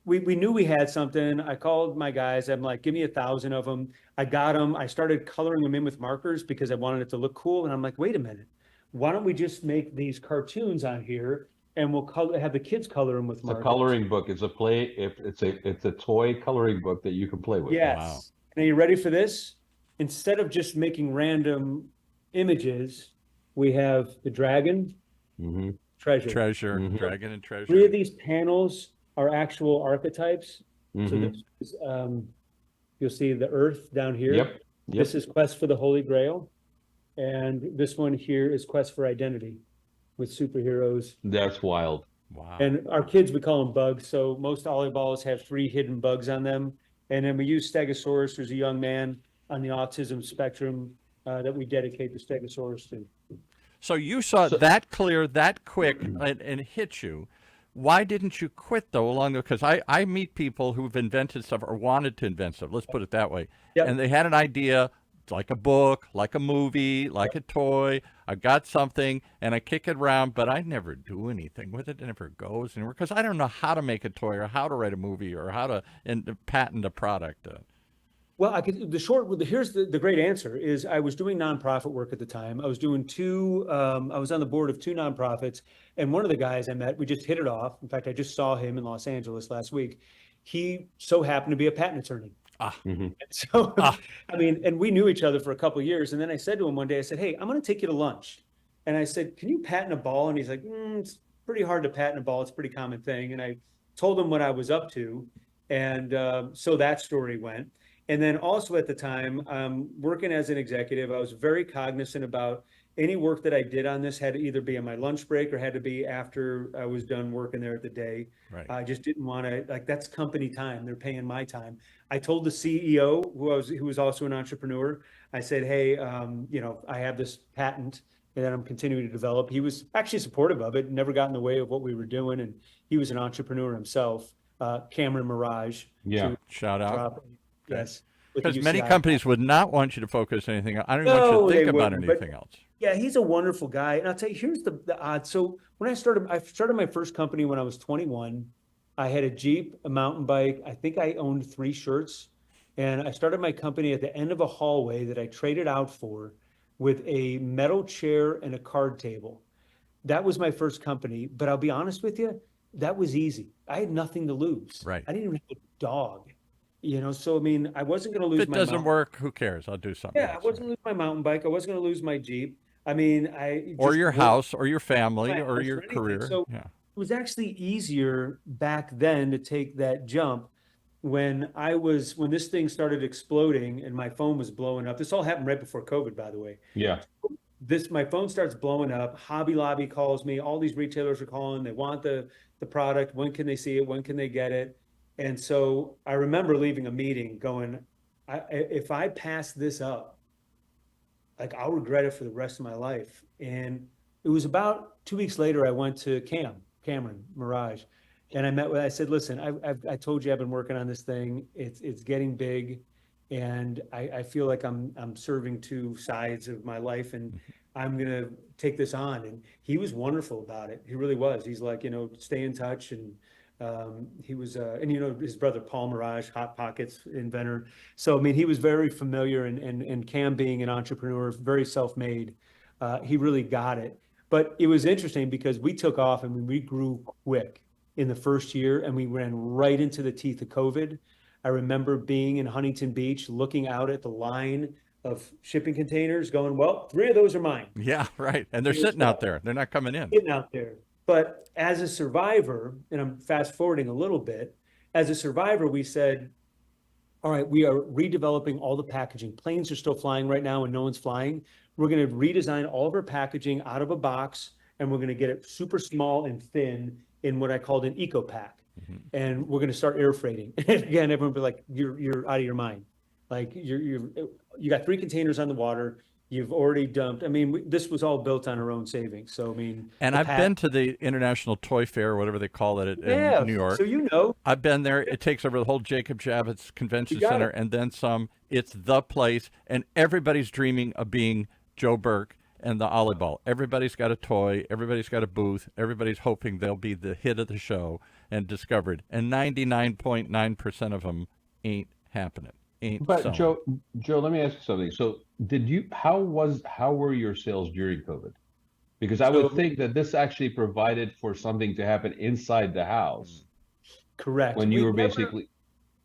we knew we had something. I called my guys. I'm like, give me 1,000 of them. I got them. I started coloring them in with markers because I wanted it to look cool. And I'm like, wait a minute. Why don't we just make these cartoons on here and we'll have the kids color them with It's markers. a coloring book. It's a toy coloring book that you can play with. Yes. Wow. And are you ready for this? Instead of just making random images, we have the dragon, treasure. Dragon and treasure. 3 of these panels are actual archetypes. So this is, you'll see the earth down here. Yep. This is Quest for the Holy Grail. And this one here is Quest for Identity with superheroes. That's wild. Wow. And our kids, we call them bugs. So most OLLYBALLs have 3 hidden bugs on them. And then we use Stegosaurus. There's a young man on the autism spectrum that we dedicate the Stegosaurus to. So you saw that clear, that quick, and hit you. Why didn't you quit, though, along the... Because I meet people who've invented stuff or wanted to invent stuff. Let's put it that way. Yep. And they had an idea, like a book, like a movie, like a toy. I got something, and I kick it around, but I never do anything with it. It never goes anywhere because I don't know how to make a toy or how to write a movie or how to patent a product. Well, here's the great answer is I was doing nonprofit work at the time. I was doing I was on the board of 2 nonprofits. And one of the guys I met, we just hit it off. In fact, I just saw him in Los Angeles last week. He so happened to be a patent attorney. And so, I mean, and we knew each other for a couple of years. And then I said to him one day, I said, hey, I'm going to take you to lunch. And I said, can you patent a ball? And he's like, it's pretty hard to patent a ball. It's a pretty common thing. And I told him what I was up to. And so that story went. And then also at the time, working as an executive, I was very cognizant about any work that I did on this had to either be on my lunch break or had to be after I was done working there at the day. Right. I just didn't want to, like, that's company time. They're paying my time. I told the CEO, who was also an entrepreneur, I said, hey, I have this patent that I'm continuing to develop. He was actually supportive of it, never got in the way of what we were doing. And he was an entrepreneur himself, Cameron Mirage. Yeah. Shout out. Yes. Because many companies would not want you to focus anything else. I don't even want you to think about anything else. Yeah, he's a wonderful guy. And I'll tell you, here's the odd. So when I started my first company when I was 21. I had a Jeep, a mountain bike. I think I owned 3 shirts. And I started my company at the end of a hallway that I traded out for with a metal chair and a card table. That was my first company. But I'll be honest with you, that was easy. I had nothing to lose. Right. I didn't even have a dog. So I mean, I wasn't going to lose. If it doesn't work, who cares? I'll do something. Yeah, I wasn't going to lose my mountain bike. I wasn't going to lose my Jeep. I mean, or your house, or your family, or your career. So yeah. It was actually easier back then to take that jump when this thing started exploding and my phone was blowing up. This all happened right before COVID, by the way. Yeah. My phone starts blowing up. Hobby Lobby calls me. All these retailers are calling. They want the product. When can they see it? When can they get it? And so I remember leaving a meeting going, if I pass this up, like, I'll regret it for the rest of my life. And it was about 2 weeks later, I went to Cameron Mirage, and I said, listen, I told you I've been working on this thing. It's getting big, and I feel like I'm serving 2 sides of my life, and I'm gonna take this on. And he was wonderful about it. He really was. He's like, stay in touch. And he was, his brother Paul Mirage, Hot Pockets inventor. So I mean, he was very familiar, and Cam, being an entrepreneur, very self-made, he really got it. But it was interesting because we took off and we grew quick in the first year, and we ran right into the teeth of COVID. I remember being in Huntington Beach, looking out at the line of shipping containers going, well, 3 of those are mine. Yeah, right. And they're sitting out there. They're not coming in. Sitting out there. But as a survivor, and I'm fast forwarding a little bit, as a survivor, we said, all right, we are redeveloping all the packaging. Planes are still flying right now and no one's flying. We're going to redesign all of our packaging out of a box, and we're going to get it super small and thin in what I called an eco pack. Mm-hmm. And we're going to start air freighting. And again, everyone will be like, you're out of your mind. Like, you got 3 containers on the water. You've already dumped. I mean, this was all built on our own savings. So, I mean. And I've been to the International Toy Fair, whatever they call it, in New York. So I've been there. It takes over the whole Jacob Javits Convention Center and then some. It's the place. And everybody's dreaming of being Joe Burke and the OLLYBALL. Everybody's got a toy. Everybody's got a booth. Everybody's hoping they'll be the hit of the show and discovered. And 99.9% of them ain't happening. But Joe, let me ask you something. So how were your sales during COVID? Because I would think that this actually provided for something to happen inside the house. Correct. When you were basically.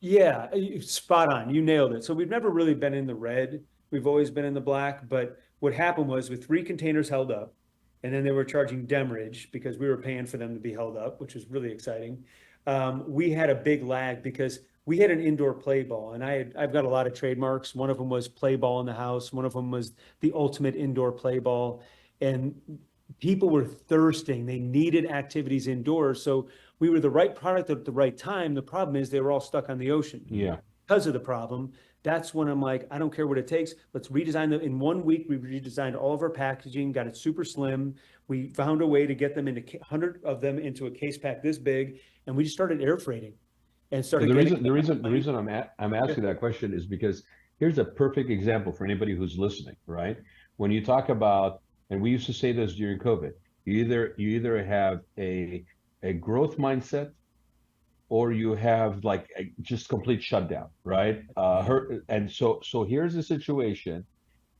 Yeah, spot on. You nailed it. So we've never really been in the red. We've always been in the black. But what happened was, with 3 containers held up, and then they were charging demurrage because we were paying for them to be held up, which was really exciting. We had a big lag because we had an indoor play ball, and I've got a lot of trademarks. One of them was play ball in the house. One of them was the ultimate indoor play ball. And people were thirsting. They needed activities indoors. So we were the right product at the right time. The problem is they were all stuck on the ocean. Yeah. Because of the problem. That's when I'm like, I don't care what it takes. Let's redesign them. In 1 week, we redesigned all of our packaging, got it super slim. We found a way to get them into 100 of them into a case pack this big, and we just started air freighting. And started. The reason I'm asking that question is because here's a perfect example for anybody who's listening, right? When you talk about, and we used to say this during COVID, you either have a growth mindset, or you have like just complete shutdown, right? And so here's a situation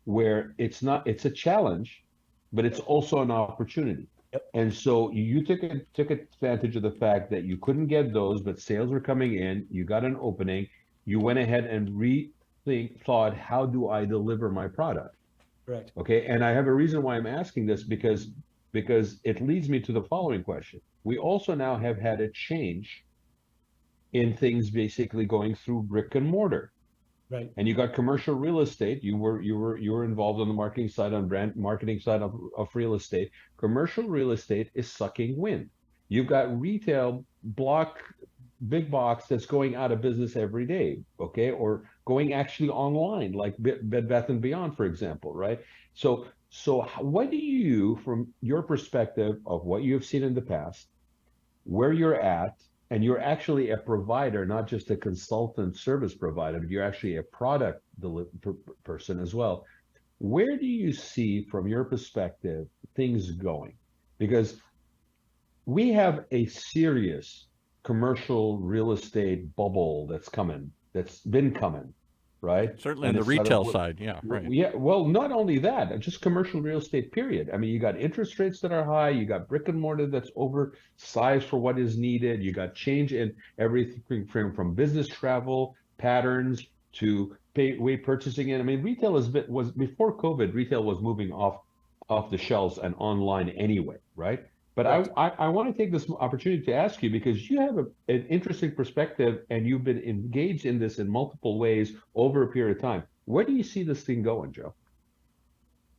where it's a challenge, but it's also an opportunity. And so you took advantage of the fact that you couldn't get those, but sales were coming in. You got an opening. You went ahead and thought, how do I deliver my product? Correct. Okay. And I have a reason why I'm asking this because it leads me to the following question. We also now have had a change in things basically going through brick and mortar. Right. And you got commercial real estate. You were involved on the marketing side, on brand marketing side of real estate. Commercial real estate is sucking wind. You've got retail big box that's going out of business every day, okay, or going actually online, like Bed Bath and Beyond, for example, right? So what do you, from your perspective of what you have seen in the past, where you're at, and you're actually a provider, not just a consultant service provider, but you're actually a product person as well. Where do you see, from your perspective, things going? Because we have a serious commercial real estate bubble that's been coming, right? Certainly And on the it's sort retail of, side. Yeah, right. yeah, well, not only that, just commercial real estate, period. I mean, you got interest rates that are high, you got brick and mortar that's oversized for what is needed, you got change in everything from business travel patterns to way purchasing in. I mean, retail was before COVID, retail was moving off the shelves and online anyway, right? But Correct. I want to take this opportunity to ask you, because you have an interesting perspective and you've been engaged in this in multiple ways over a period of time. Where do you see this thing going, Joe?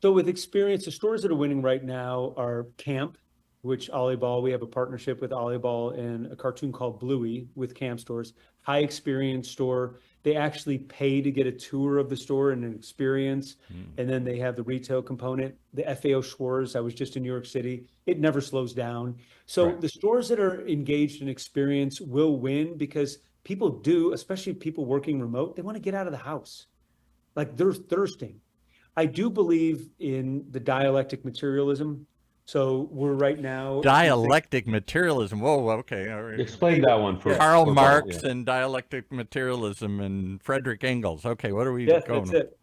So with experience, the stores that are winning right now are Camp, which OLLYBALL, we have a partnership with OLLYBALL and a cartoon called Bluey with Camp stores. High experience store. They actually pay to get a tour of the store and an experience. And then they have the retail component. The FAO Schwarz, I was just in New York City. It never slows down. So Right. the stores that are engaged in experience will win, because people do, especially people working remote, they want to get out of the house. Like, they're thirsting. I do believe in the dialectic materialism. So we're right now. Dialectic materialism. Whoa, okay. All right. Explain that one for Karl for Marx yeah. and dialectic materialism and Frederick Engels. Okay, what are we Yes, going that's with? it.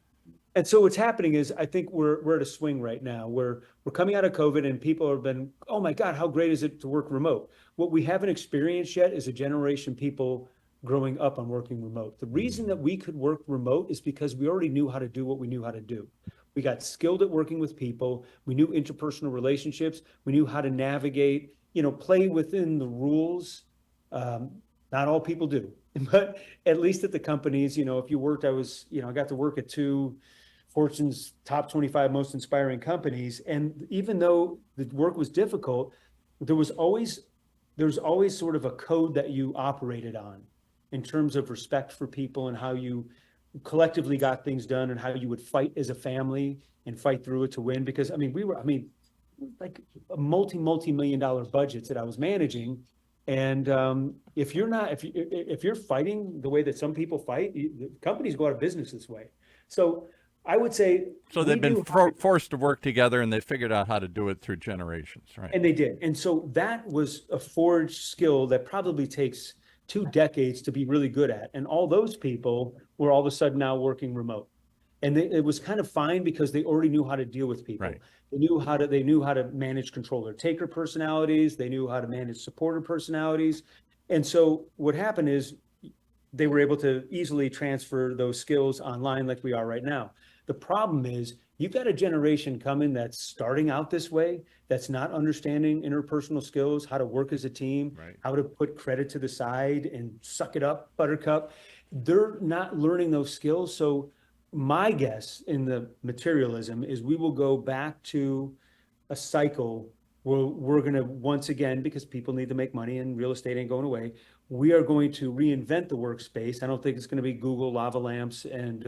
And so what's happening is, I think we're at a swing right now where we're coming out of COVID and people have been, oh my God, how great is it to work remote? What we haven't experienced yet is a generation of people growing up on working remote. The reason that we could work remote is because we already knew how to do what we knew how to do. We got skilled at working with people. We knew interpersonal relationships. We knew how to navigate, play within the rules. Not all people do, but at least at the companies, if you worked, I got to work at two Fortune's top 25 most inspiring companies. And even though the work was difficult, there's always sort of a code that you operated on in terms of respect for people and how you collectively got things done and how you would fight as a family and fight through it to win. Because like a multi-million-dollar budgets that I was managing. And if you're fighting the way that some people fight, companies go out of business this way. So I would say, So they've been forced to work together, and they figured out how to do it through generations, right? and they did. And so that was a forged skill that probably takes 2 decades to be really good at. And all those people were all of a sudden now working remote. And it was kind of fine because they already knew how to deal with people. Right. They knew how to manage controller taker personalities. They knew how to manage supporter personalities. And so what happened is they were able to easily transfer those skills online like we are right now. The problem is, you've got a generation coming that's starting out this way, that's not understanding interpersonal skills, how to work as a team, Right. how to put credit to the side and suck it up, buttercup. They're not learning those skills. So my guess in the materialism is we will go back to a cycle where we're going to, once again, because people need to make money and real estate ain't going away, we are going to reinvent the workspace. I don't think it's going to be Google lava lamps and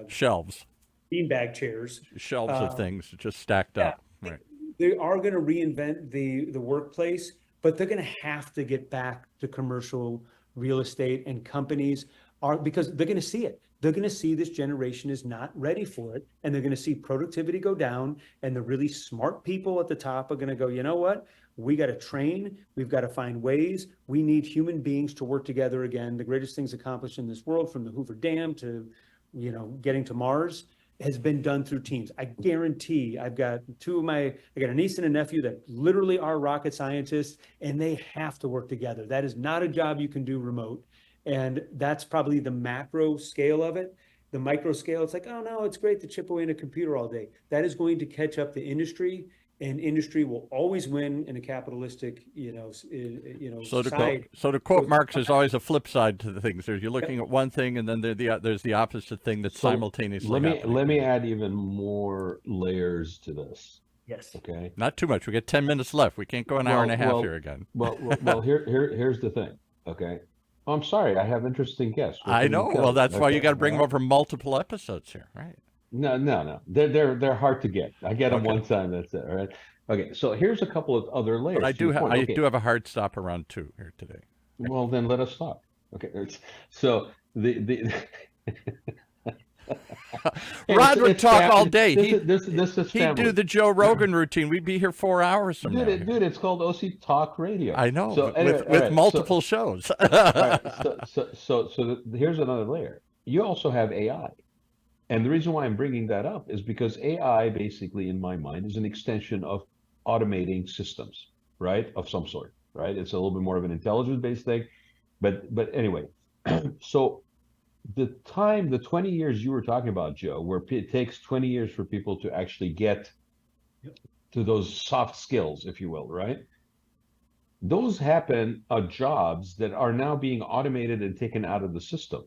Shelves beanbag chairs. of things just stacked up. Right. They are going to reinvent the workplace, but they're going to have to get back to commercial real estate, and companies because they're going to see it. They're going to see this generation is not ready for it, and they're going to see productivity go down, and the really smart people at the top are going to go, you know what? We got to train. We've got to find ways. We need human beings to work together again. The greatest things accomplished in this world, from the Hoover Dam to, getting to Mars, has been done through teams. I guarantee I got a niece and a nephew that literally are rocket scientists, and they have to work together. That is not a job you can do remote. And that's probably the macro scale of it. The micro scale, it's like, oh no, it's great to chip away in a computer all day. That is going to catch up the industry. and industry will always win in a capitalistic, society. So to quote Marx, there's always a flip side to the things. You're looking at one thing, and then there's the opposite thing that's simultaneously happening. Let me add even more layers to this. Yes. Okay. Not too much. We got 10 minutes left. We can't go an hour and a half here again. Here's the thing. Okay. Oh, I'm sorry. I have interesting guests. I know. Well, that's why you got to bring them over multiple episodes here, right? No. They're hard to get. I get them one time. That's it. All right. Okay. So here's a couple of other layers. But I do have a hard stop around 2 here today. Well, then let us stop. Okay. So the Rod would talk all day. He'd do the Joe Rogan routine. We'd be here 4 hours from now. Dude, it's called OC Talk Radio. I know, so, with multiple shows. Here's another layer. You also have AI. And the reason why I'm bringing that up is because AI, basically, in my mind, is an extension of automating systems, right, of some sort, right? It's a little bit more of an intelligence-based thing. But anyway, so the 20 years you were talking about, Joe, where it takes 20 years for people to actually get to those soft skills, if you will, right? Those happen at jobs that are now being automated and taken out of the system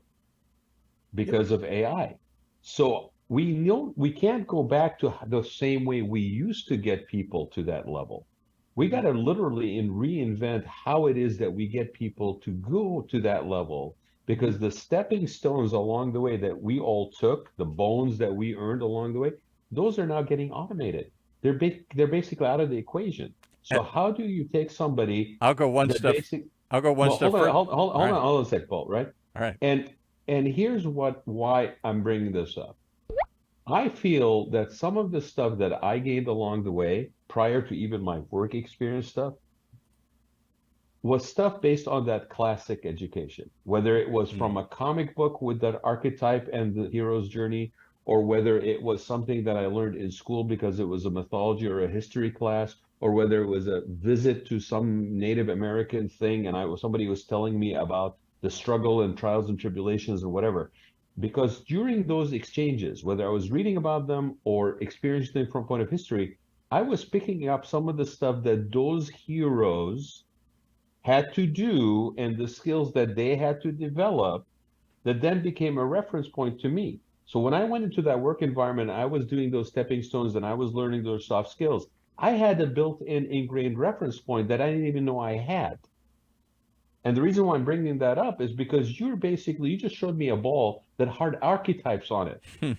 because of AI. So we know we can't go back to the same way we used to get people to that level. We got to literally reinvent how it is that we get people to go to that level, because the stepping stones along the way that we all took, the bones that we earned along the way, those are now getting automated. They're basically out of the equation. So how do you take somebody? I'll go one step. Hold on a sec, Paul. Right. All right. And here's why I'm bringing this up. I feel that some of the stuff that I gained along the way, prior to even my work experience stuff, was stuff based on that classic education, whether it was from a comic book with that archetype and the hero's journey, or whether it was something that I learned in school because it was a mythology or a history class, or whether it was a visit to some Native American thing and somebody was telling me about the struggle and trials and tribulations or whatever. Because during those exchanges, whether I was reading about them or experiencing them from a point of history, I was picking up some of the stuff that those heroes had to do and the skills that they had to develop that then became a reference point to me. So when I went into that work environment, I was doing those stepping stones and I was learning those soft skills. I had a built-in ingrained reference point that I didn't even know I had. And the reason why I'm bringing that up is because you just showed me a ball that had archetypes on it.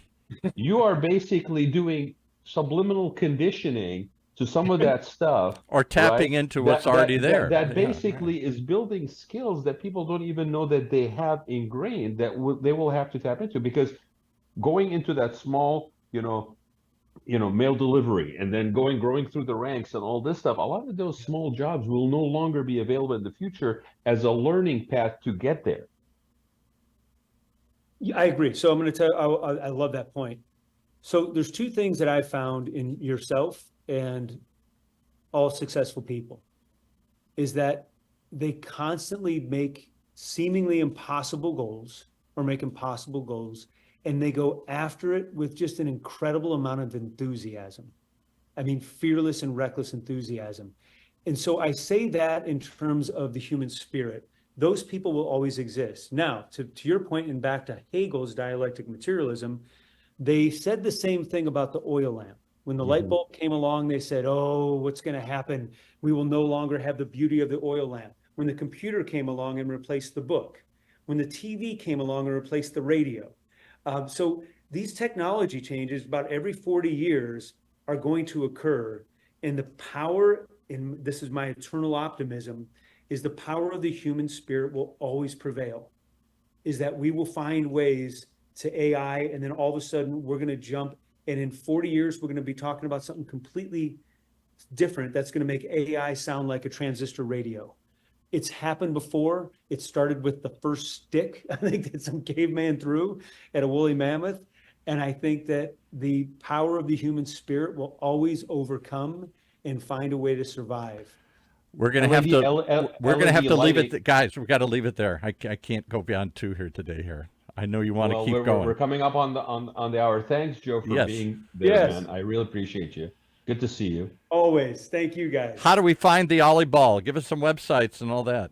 You are basically doing subliminal conditioning to some of that stuff. Or tapping into what's already there. That basically is building skills that people don't even know that they have ingrained that they will have to tap into, because going into that small, mail delivery and then growing through the ranks and all this stuff, a lot of those small jobs will no longer be available in the future as a learning path to get there. Yeah, I agree. So I'm going to tell you, I love that point. So there's two things that I found in yourself and all successful people is that they constantly make seemingly impossible goals or make impossible goals, and they go after it with just an incredible amount of enthusiasm. I mean, fearless and reckless enthusiasm. And so I say that in terms of the human spirit. Those people will always exist. Now, to your point, and back to Hegel's dialectic materialism, they said the same thing about the oil lamp. When the light bulb came along, they said, oh, what's going to happen? We will no longer have the beauty of the oil lamp. When the computer came along and replaced the book. When the TV came along and replaced the radio. So these technology changes about every 40 years are going to occur. And the power, and this is my eternal optimism, is the power of the human spirit will always prevail. Is that we will find ways to AI, and then all of a sudden we're going to jump, and in 40 years we're going to be talking about something completely different that's going to make AI sound like a transistor radio. It's happened before. It started with the first stick, I think, that some caveman threw at a woolly mammoth. And I think that the power of the human spirit will always overcome and find a way to survive. We're going to have to leave it, guys. We've got to leave it there. I can't go beyond 2 here today. Here, I know you want to keep going. We're coming up on the hour. Thanks, Joe, for being there, man. I really appreciate you. Good to see you. Always. Thank you, guys. How do we find the OLLYBALL? Give us some websites and all that.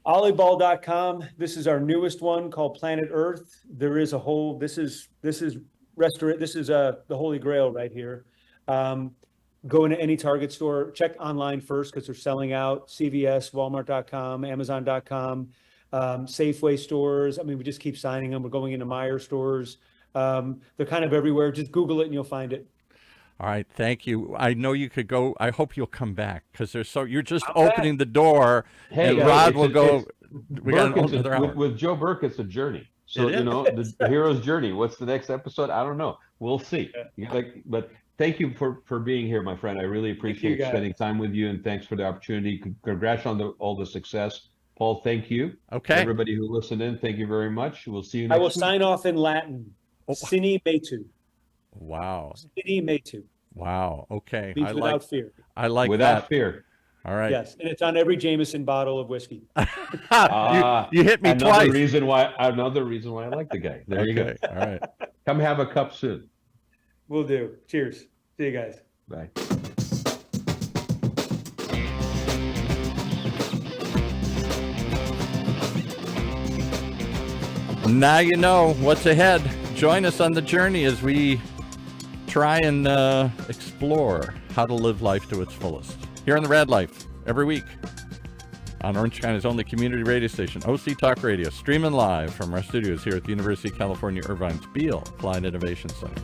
OLLYBALL.com. This is our newest one called Planet Earth. There is a whole, this is the Holy Grail right here. Go into any Target store, check online first because they're selling out. CVS, Walmart.com, Amazon.com, Safeway stores. I mean, we just keep signing them. We're going into Meijer stores. They're kind of everywhere. Just Google it and you'll find it. All right, thank you. I know you could go. I hope you'll come back because you're just opening the door, and Rod will go. We got another hour. With Joe Burke, it's a journey. So, the hero's journey. What's the next episode? I don't know. We'll see. But thank you for being here, my friend. I really appreciate spending time with you, and thanks for the opportunity. Congrats on all the success. Paul, thank you. Okay. Everybody who listened in, thank you very much. We'll see you next week. I will sign off in Latin. Sine metu. Wow. Sine metu. Wow. Okay. Means without fear. I like without that. fear. All right. Yes, and it's on every Jameson bottle of whiskey. You hit me another twice. Another reason why I like the guy. There you go. All right. Come have a cup soon. Will do. Cheers. See you guys. Bye. Now you know what's ahead. Join us on the journey as we try and explore how to live life to its fullest. Here on the Raad Life, every week on Orange County's only community radio station, OC Talk Radio, streaming live from our studios here at the University of California, Irvine's Beale Applied Innovation Center.